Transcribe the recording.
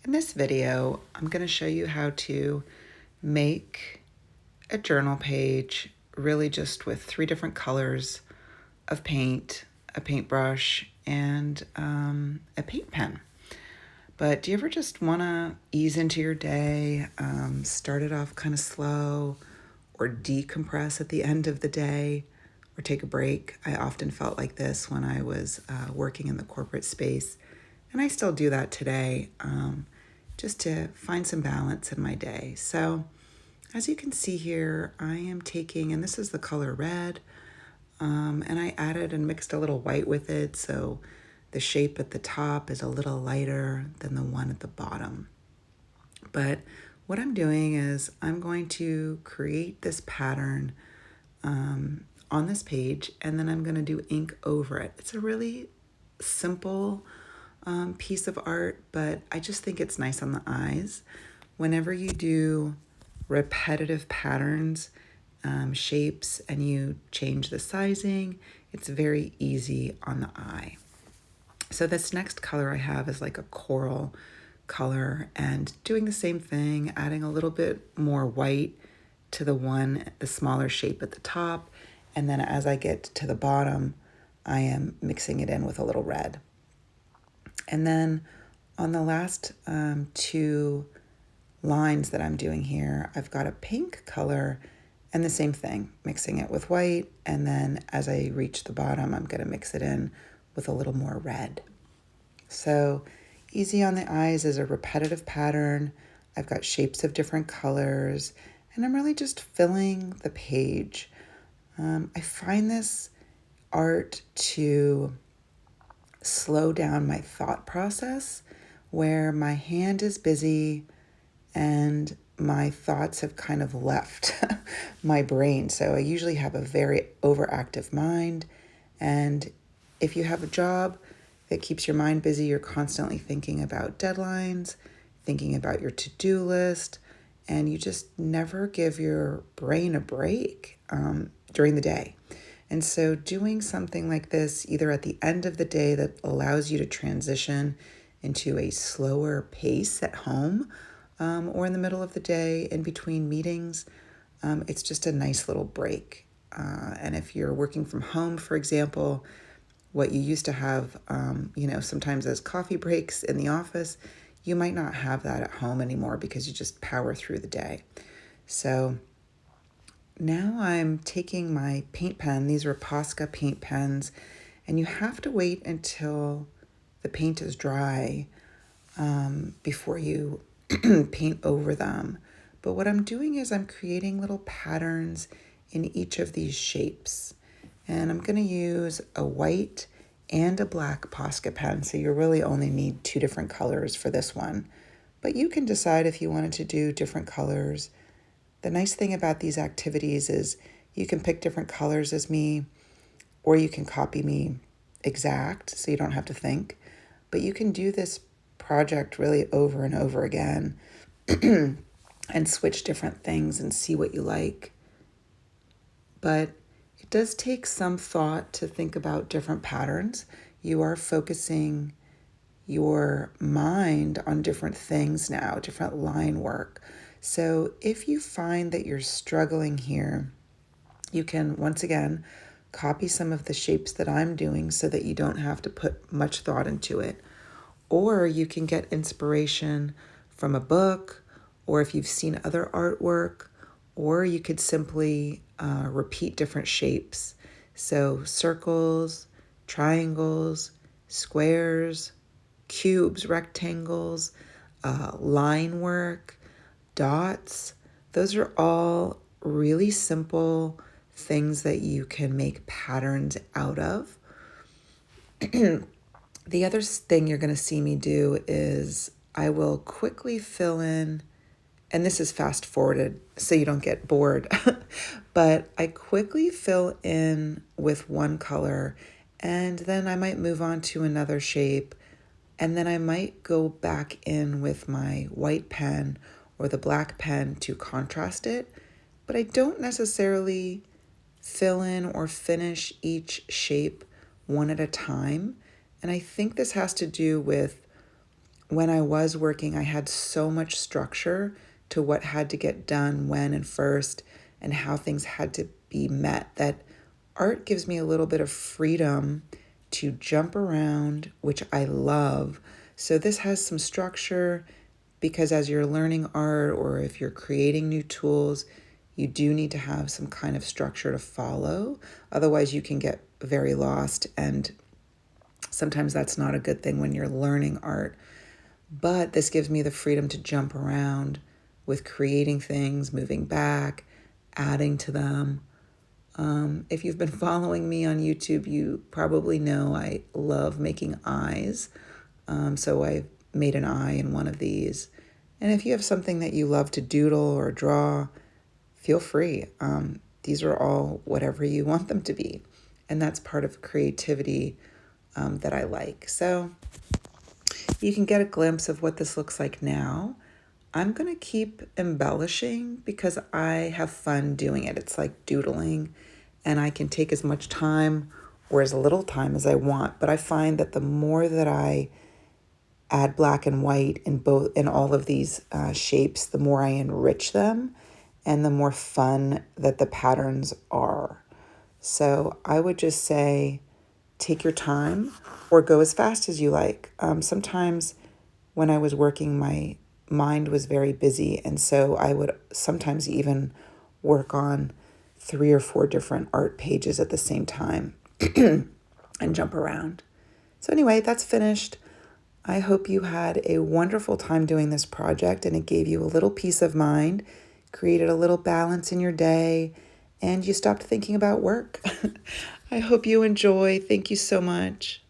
In this video, I'm going to show you how to make a journal page really just with 3 different colors of paint, a paintbrush, and a paint pen. But do you ever just want to ease into your day, start it off kind of slow, or decompress at the end of the day, or take a break? I often felt like this when I was working in the corporate space, and I still do that today, just to find some balance in my day. So as you can see here, I am taking, and this is the color red, and I added and mixed a little white with it, so the shape at the top is a little lighter than the one at the bottom. But what I'm doing is I'm going to create this pattern on this page, and then I'm going to do ink over it. It's a really simple piece of art, but I just think it's nice on the eyes. Whenever you do repetitive patterns, shapes, and you change the sizing, it's very easy on the eye. So this next color I have is like a coral color, and doing the same thing, adding a little bit more white to the smaller shape at the top, and then as I get to the bottom, I am mixing it in with a little red. And then on the last 2 lines that I'm doing here, I've got a pink color and the same thing, mixing it with white. And then as I reach the bottom, I'm going to mix it in with a little more red. So easy on the eyes is a repetitive pattern. I've got shapes of different colors, and I'm really just filling the page. I find this art to slow down my thought process, where my hand is busy and my thoughts have kind of left my brain. So I usually have a very overactive mind, and if you have a job that keeps your mind busy, you're constantly thinking about deadlines, thinking about your to-do list, and you just never give your brain a break during the day. And so doing something like this, either at the end of the day that allows you to transition into a slower pace at home, or in the middle of the day in between meetings, it's just a nice little break. And if you're working from home, for example, what you used to have, sometimes as coffee breaks in the office, you might not have that at home anymore because you just power through the day. So now I'm taking my paint pen. These are Posca paint pens, and you have to wait until the paint is dry before you paint over them. But what I'm doing is I'm creating little patterns in each of these shapes. And I'm going to use a white and a black Posca pen, so you really only need 2 different colors for this one. But you can decide if you wanted to do different colors. The nice thing about these activities is you can pick different colors as me, or you can copy me exact, so you don't have to think. But you can do this project really over and over again and switch different things and see what you like. But it does take some thought to think about different patterns. You are focusing your mind on different things now, different line work. So if you find that you're struggling here, you can, once again, copy some of the shapes that I'm doing so that you don't have to put much thought into it. Or you can get inspiration from a book, or if you've seen other artwork, or you could simply repeat different shapes. So circles, triangles, squares, cubes, rectangles, line work, dots. Those are all really simple things that you can make patterns out of. The other thing you're going to see me do is I will quickly fill in, and this is fast forwarded so you don't get bored, but I quickly fill in with one color, and then I might move on to another shape, and then I might go back in with my white pen or the black pen to contrast it, but I don't necessarily fill in or finish each shape one at a time. And I think this has to do with when I was working, I had so much structure to what had to get done when and first and how things had to be met that art gives me a little bit of freedom to jump around, which I love. So this has some structure because as you're learning art or if you're creating new tools, you do need to have some kind of structure to follow. Otherwise, you can get very lost, and sometimes that's not a good thing when you're learning art. But this gives me the freedom to jump around with creating things, moving back, adding to them. If you've been following me on YouTube, you probably know I love making eyes. So I made an eye in one of these. And if you have something that you love to doodle or draw, feel free. These are all whatever you want them to be. And that's part of creativity that I like. So you can get a glimpse of what this looks like now. I'm going to keep embellishing because I have fun doing it. It's like doodling, and I can take as much time or as little time as I want. But I find that the more that I add black and white in all of these shapes, the more I enrich them and the more fun that the patterns are. So I would just say take your time or go as fast as you like. Sometimes when I was working, my mind was very busy, and so I would sometimes even work on 3 or 4 different art pages at the same time and jump around. So anyway, that's finished. I hope you had a wonderful time doing this project and it gave you a little peace of mind, created a little balance in your day, and you stopped thinking about work. I hope you enjoy. Thank you so much.